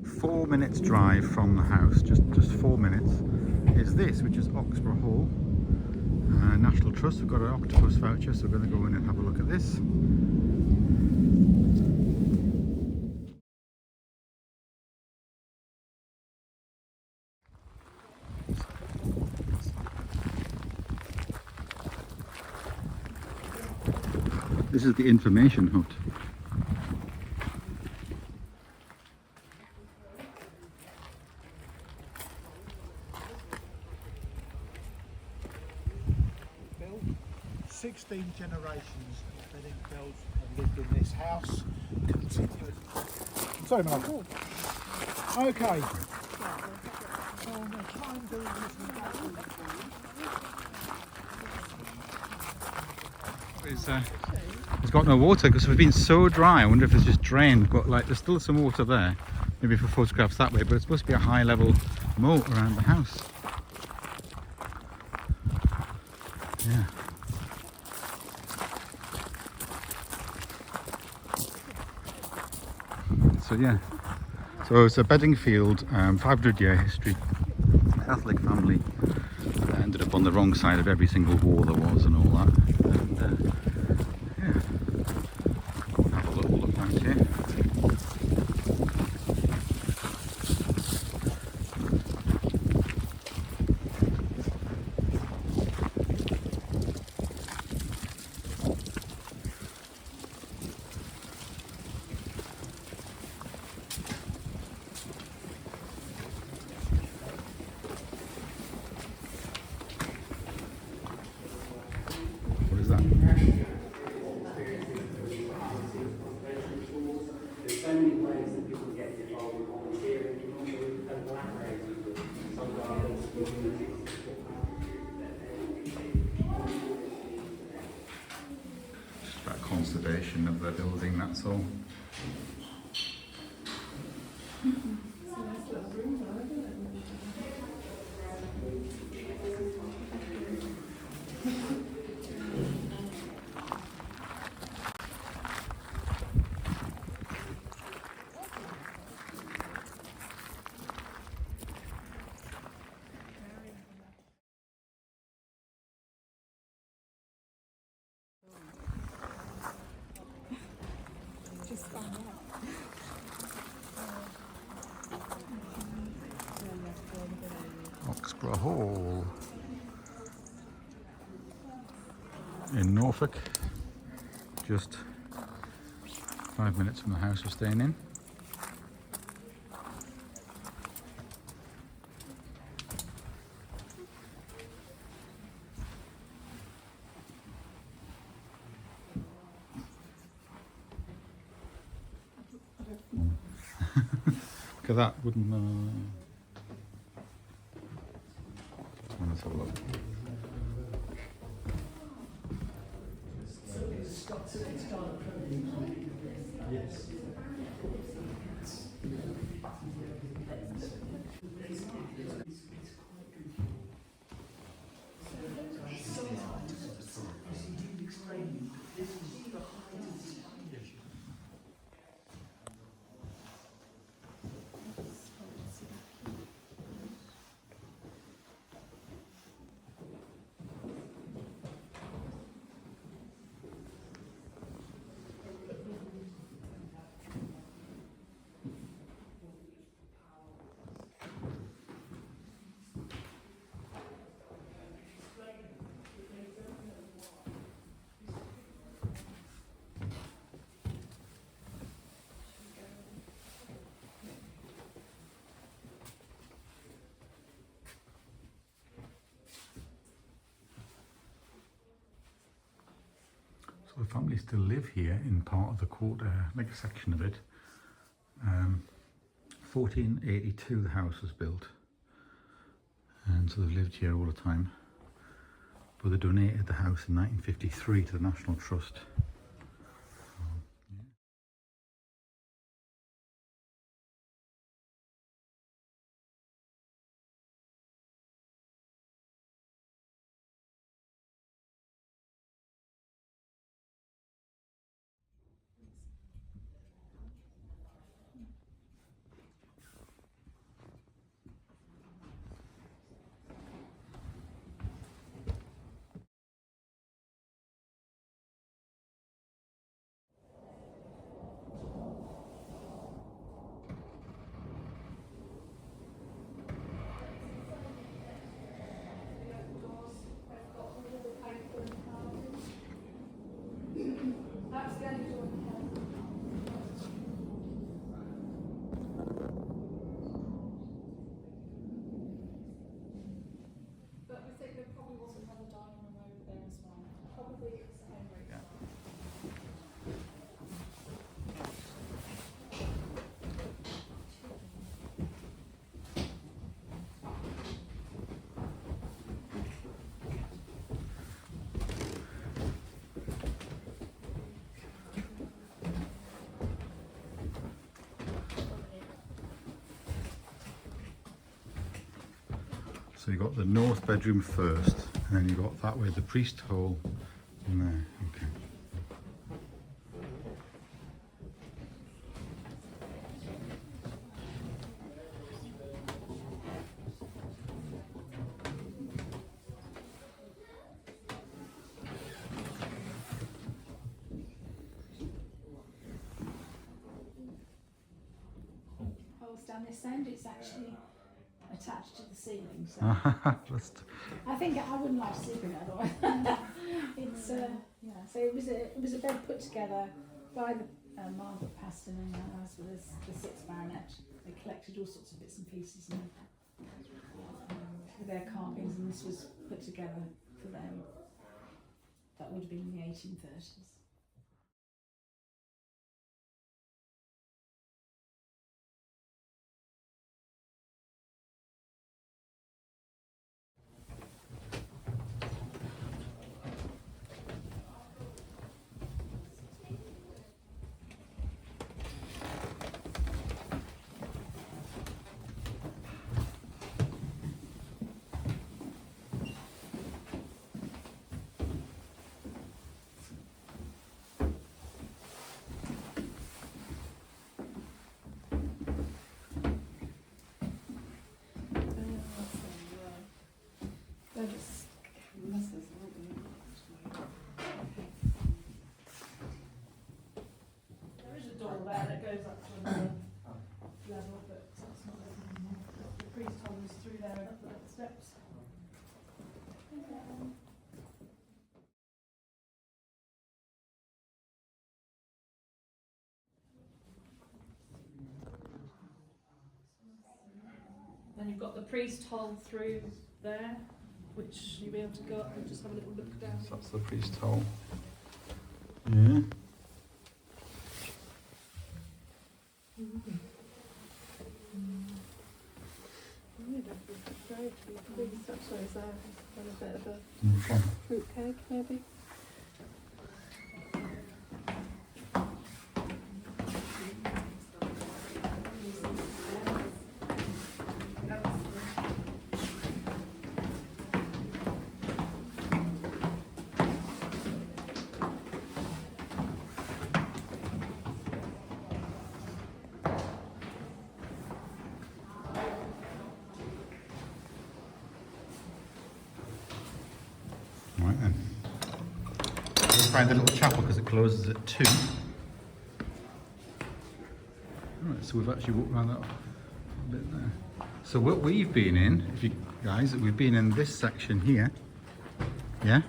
4 minutes drive from the house, just 4 minutes, is this, which is Oxburgh Hall, National Trust. We've got an octopus voucher, so we're going to go in and have a look at this. This is the information hut. Built 16 generations of Bedingfields have lived in this house. Continued. Sorry, Mark. Okay. It's got no water because it's been so dry. I wonder if it's just drained. But like, there's still some water there. Maybe for photographs that way. But it's supposed to be a high level moat around the house. Yeah. So yeah. So it's a Bedingfield, 500-year history. Catholic family that ended up on the wrong side of every single war there was and all that. And yeah, go and have a little look around here. What is that? There's so many ways that people get involved in volunteering and collaborating with some gardens, communities. Just about conservation of the building, that's all. Oxburgh Hall in Norfolk, just 5 minutes from the house we're staying in. Look at that wooden. Let's have a look. Yes. So the family still live here in part of the court, like a section of it. 1482 the house was built, and so they've lived here all the time. But they donated the house in 1953 to the National Trust. That's the only door we have. But we think there probably was another dining room over there as well. Probably it's the home room. So you got the north bedroom first, and then you got that way the priest hall in there. Okay. Holes down this end, it's actually attached to the ceiling. So Just- I think I wouldn't like sleeping otherwise. It's yeah. So it was a bed put together by the Margaret Paston and her husband, the sixth baronet. They collected all sorts of bits and pieces and with their carvings, and this was put together for them. That would have been in the 1830s. There is a door there that goes up to another level, but that's not open. The priest hole was through there and up the steps. Then you've got the priest hole through there, which you'll be able to go up and just have a little look down. So that's the priest hall. Yeah. Okay. Fruit cake, maybe? Right then. We'll find the little chapel because it closes at 2. Right, so we've actually walked around that bit there. So what we've been in, if you guys, we've been in this section here. Yeah?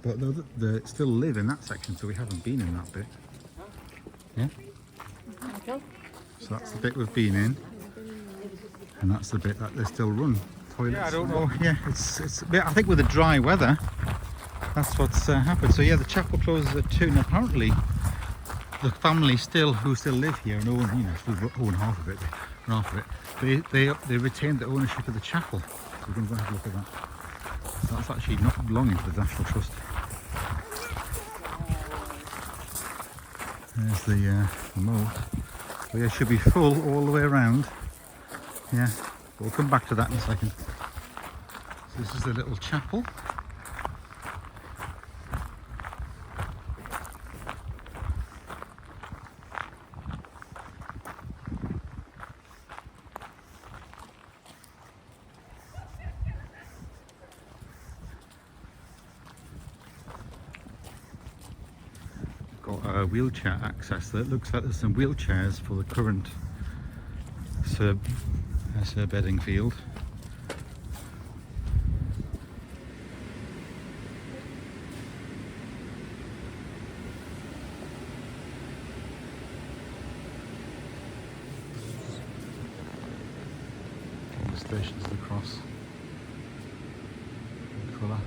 But they still live in that section, so we haven't been in that bit. Yeah? So that's the bit we've been in. And that's the bit that they still run. Toilets. Yeah, I don't know. Oh, yeah, it's a bit, I think with the dry weather, that's what's happened. So yeah, the chapel closes at 2, and apparently the family who still live here and own, own half of it, they retained the ownership of the chapel. So we're going to go and have a look at that. So that's actually not belonging to the National Trust. There's the moat. So yeah, it should be full all the way around. Yeah, we'll come back to that in a second. So this is the little chapel. Got wheelchair access there. It looks like there's some wheelchairs for the current Sir Bedingfield. illustrations of the cross in colour.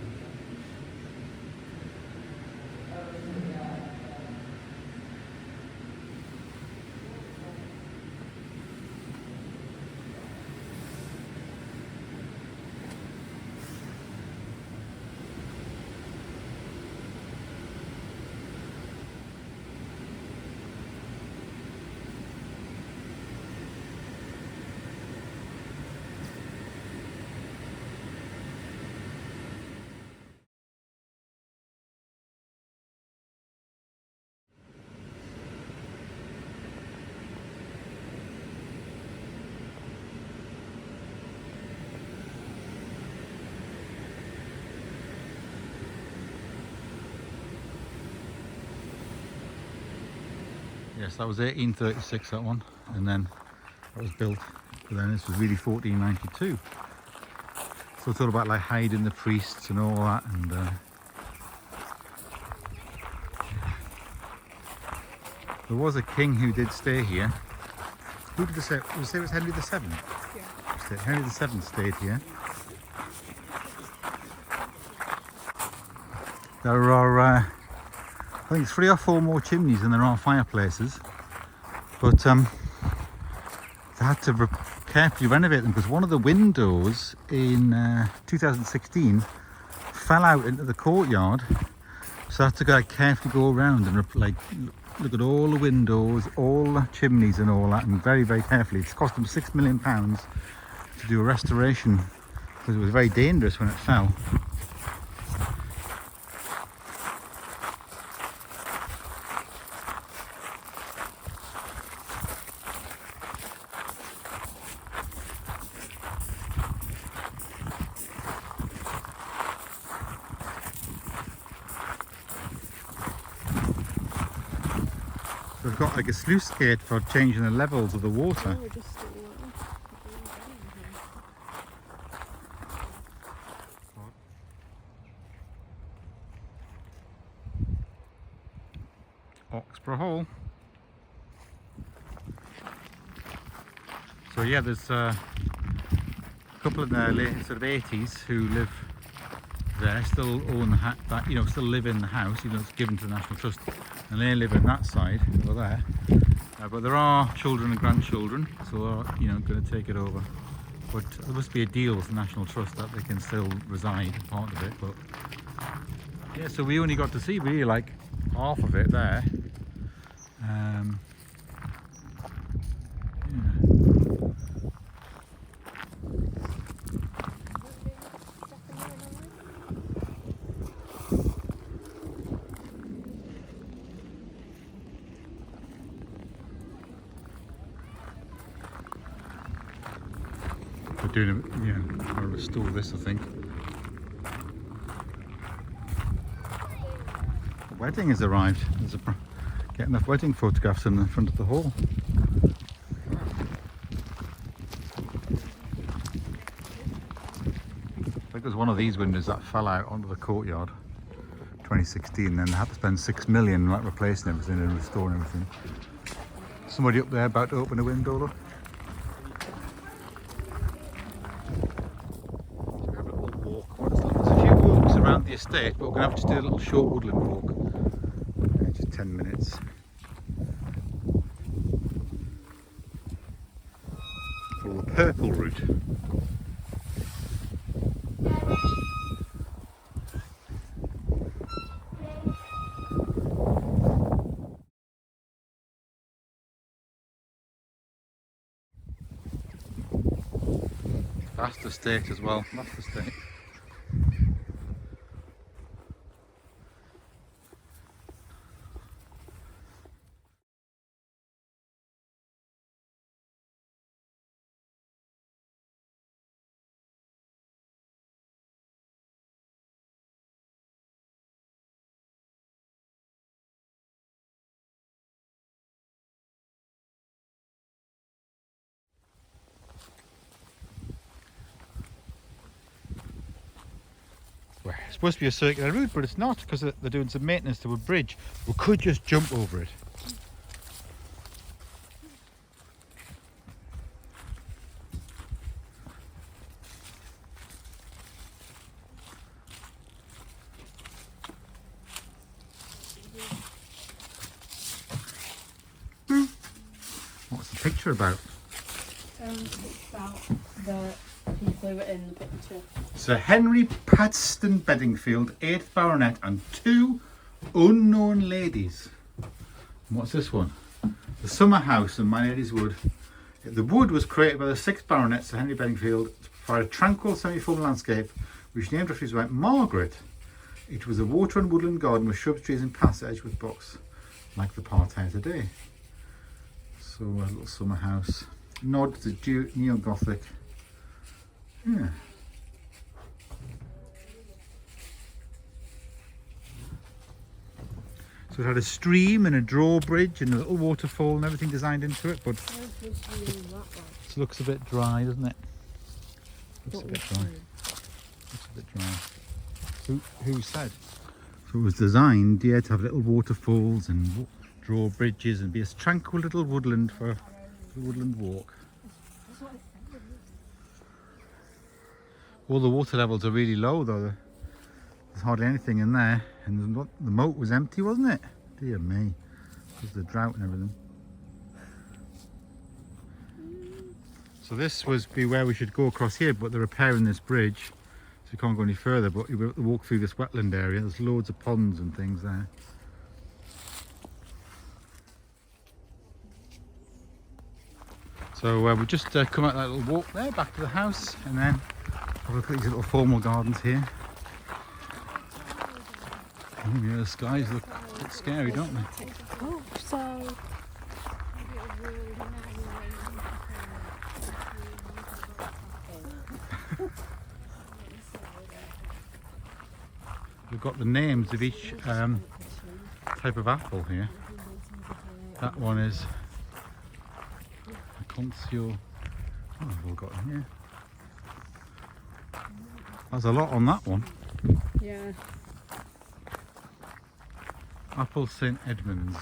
Yes, that was 1836, that one, and then that was built, but then this was really 1492. So it's all about like hiding the priests and all that, and there was a king who did stay here. Who did they say? Did they say it was Henry VII? Yeah. Henry VII stayed here. There are, I think, 3 or 4 more chimneys than there are fireplaces, but they had to carefully renovate them because one of the windows in 2016 fell out into the courtyard, so I had to carefully go around and look at all the windows, all the chimneys and all that, and very, very carefully. It's cost them £6 million to do a restoration because it was very dangerous when it fell. We've got like a sluice gate for changing the levels of the water. Oxburgh Hall. So yeah, there's a couple in the late sort of 80s who live there, still own the still live in the house, even though it's given to the National Trust, and they live on that side over there. But there are children and grandchildren, so they're going to take it over. But there must be a deal with the National Trust that they can still reside part of it. But yeah, so we only got to see really like half of it there. Yeah. They're doing to restore this, I think. The wedding has arrived. Getting the wedding photographs in the front of the hall. I think there's one of these windows that fell out onto the courtyard 2016, then they had to spend $6 million like replacing everything and restoring everything. Somebody up there about to open a window, look. Around the estate, but we're going to have to do a little short woodland walk. Just 10 minutes. For the purple route. That's the estate as well. That's the estate. It's supposed to be a circular route, but it's not, because they're doing some maintenance to a bridge. We could just jump over it. picture about? It's about the people who were in the picture. Sir Henry Paxton Bedingfield, 8th Baronet, and 2 unknown ladies. And what's this one? The summer house in My Lady's Wood. The wood was created by the 6th Baronet, Sir Henry Bedingfield, for a tranquil semi-formal landscape which named after his wife Margaret. It was a water and woodland garden with shrubs, trees and paths edged with box, like the parterre today. So a little summer house. Nod to neo-Gothic. Yeah. So it had a stream and a drawbridge and a little waterfall and everything designed into it, but it looks a bit dry, doesn't it? Looks a bit dry. Looks a bit dry. Who said? So it was designed, yeah, to have little waterfalls and drawbridges and be a tranquil little woodland for a woodland walk. All the water levels are really low though. There's hardly anything in there, and the moat was empty, wasn't it? Dear me, because of the drought and everything. So this was be where we should go across here, but they're repairing this bridge, so we can't go any further. But you have to walk through this wetland area. There's loads of ponds and things there. So we'll just come out that little walk there, back to the house, and then have a look at these little formal gardens here. Oh yeah, the skies look a bit scary, don't they? Oh, so We've got the names of each type of apple here. That one is a Concio. Oh, we've all got in here. There's a lot on that one. yeah. Apple St Edmunds.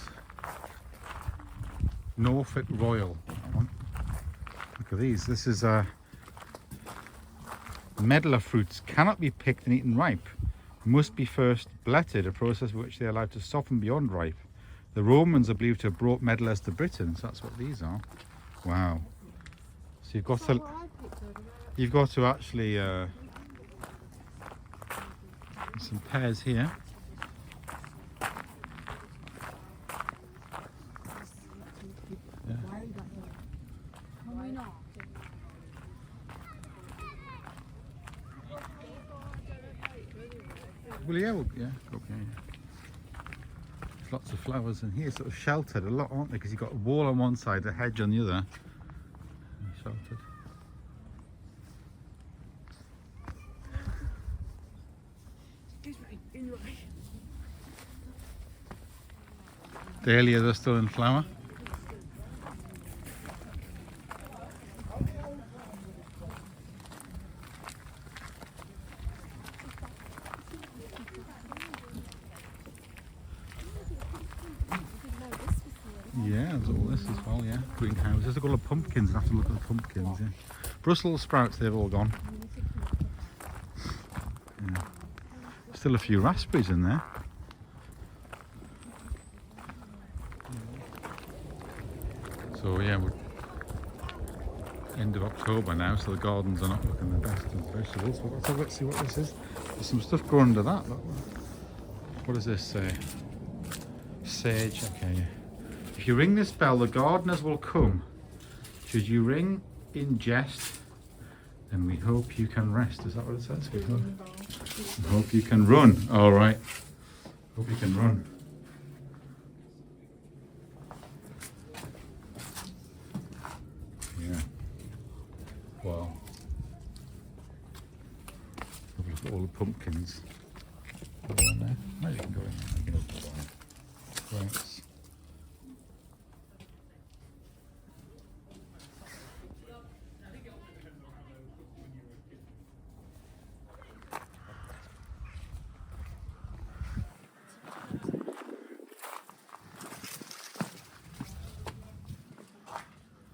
Norfolk Royal. That one. Look at these. This is medlar fruits. Cannot be picked and eaten ripe. Must be first bletted, a process by which they are allowed to soften beyond ripe. The Romans are believed to have brought medlars to Britain, so that's what these are. Wow. So you've got to actually some pears here. Yeah. Why not? Well, yeah, okay. There's lots of flowers in here, sort of sheltered a lot, aren't they? Because you've got a wall on one side, a hedge on the other. Sheltered. Dahlias are still in flower. Yeah, there's all this as well, yeah. Greenhouses. They've got all the pumpkins, and have to look at the pumpkins, yeah. Brussels sprouts, they've all gone. Yeah. Still a few raspberries in there. So yeah, we're end of October now, so the gardens are not looking the best of vegetables. But let's see what this is. There's some stuff growing under that. Look. What does this say? Sage, okay. Yeah. If you ring this bell, the gardeners will come. Should you ring in jest, then we hope you can rest. Is that what it says? We hope you can run. All right. Hope you can run. Yeah. Wow. Have a look at all the pumpkins. Go in there. No, you can go in there. You can open the door. Right.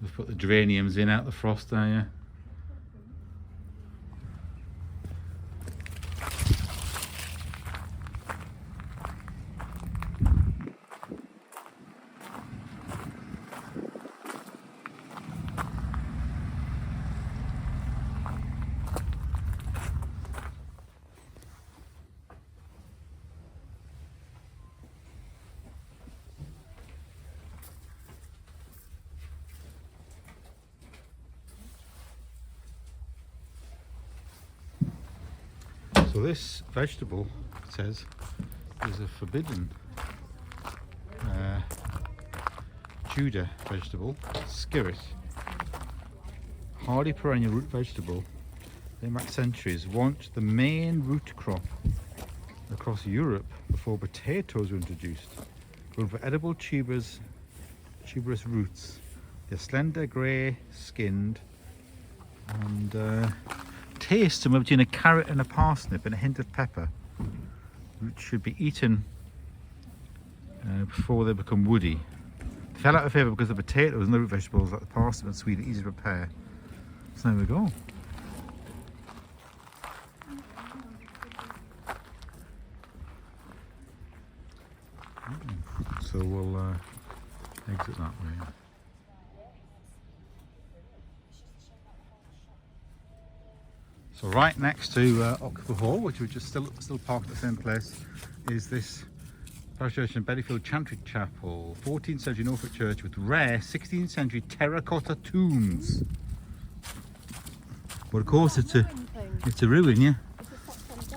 We've put the geraniums in out the frost there, yeah. So this vegetable, it says, is a forbidden Judah vegetable, skirret. Hardy perennial root vegetable, dating back centuries, once the main root crop across Europe before potatoes were introduced. Grown for edible tuberous roots. They're slender, grey skinned, and taste somewhere between a carrot and a parsnip and a hint of pepper. Roots should be eaten before they become woody. They fell out of favour because the potatoes and the root vegetables like the parsnip and sweet are easy to prepare. So there we go. So we'll exit that way. So right next to Oxburgh Hall, which we're just still parked at the same place, is this parish church in Bedingfield Chantry Chapel, 14th century Norfolk church with rare 16th century terracotta tombs. But of course it's a ruin, yeah.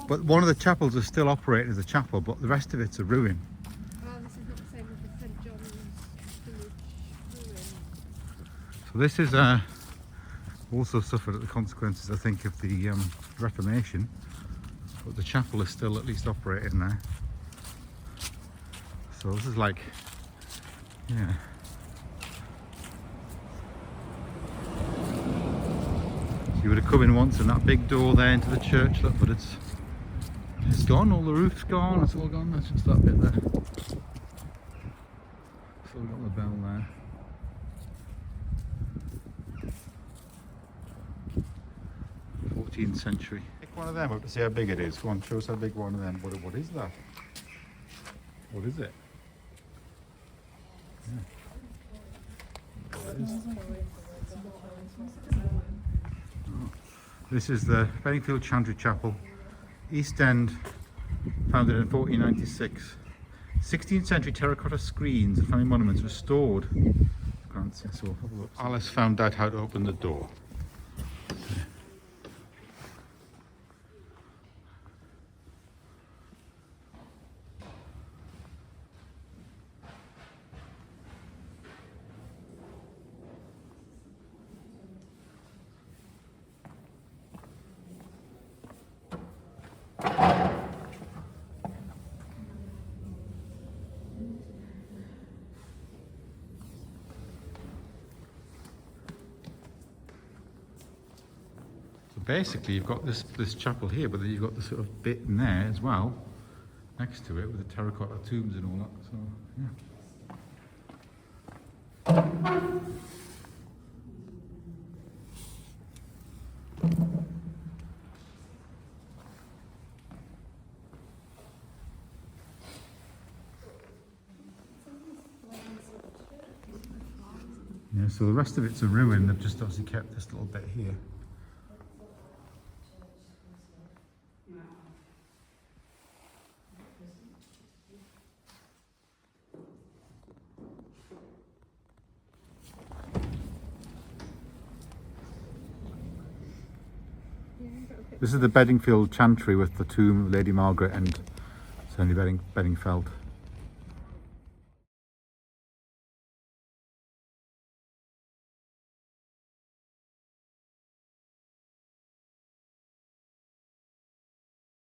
But one of the chapels is still operating as a chapel, but the rest of it's a ruin. Oh, this is not the same as the St John's Village ruin. So this is also suffered the consequences, I think, of the Reformation, but the chapel is still at least operating there. So this is like, yeah. So you would have come in once and that big door there into the church, look, but it's gone, all the roof's gone, it's all gone, that's just that bit there. Still got the bell there. Century. Pick one of them up to see how big it is. Go on, show us how big one of them. What is that? What is it? Yeah. What is? Oh. This is the Bedingfield Chantry Chapel, East End, founded in 1496. 16th century terracotta screens and family monuments restored. So have a look. Alice found out how to open the door. Basically, you've got this chapel here, but then you've got the sort of bit in there as well, next to it, with the terracotta tombs and all that. So, yeah. Yeah. So the rest of it's a ruin. They've just obviously kept this little bit here. This is the Bedingfield Chantry with the tomb of Lady Margaret and Sir Henry Bedingfeld.